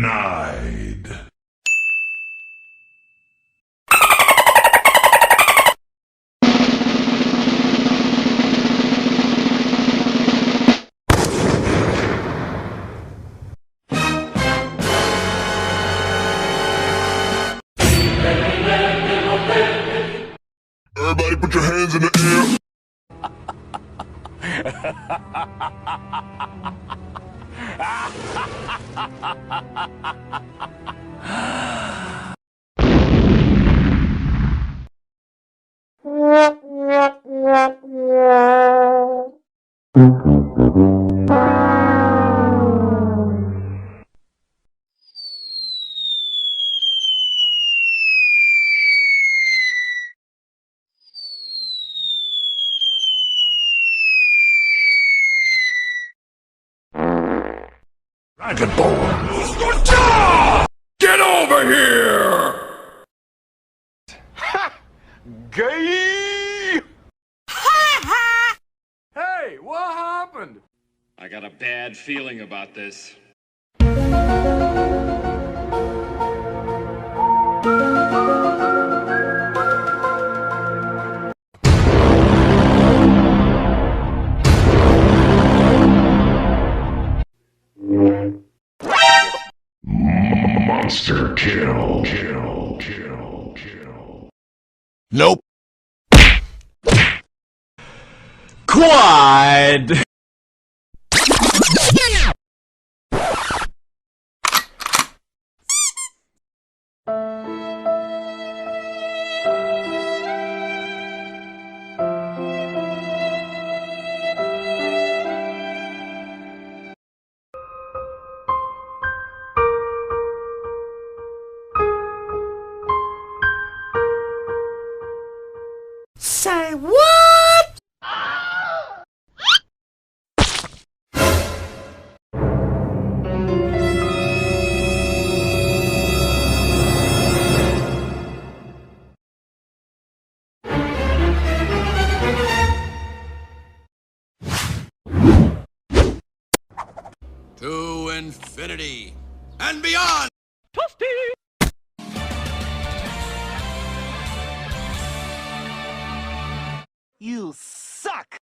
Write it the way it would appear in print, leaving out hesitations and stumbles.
Denied. Everybody put your hands in the air. Dragonborn! Get over here! Ha! Gay! Hey, what happened? I got a bad feeling about this. Monster kill. Nope. Quad! Say what? To infinity and beyond! You suck!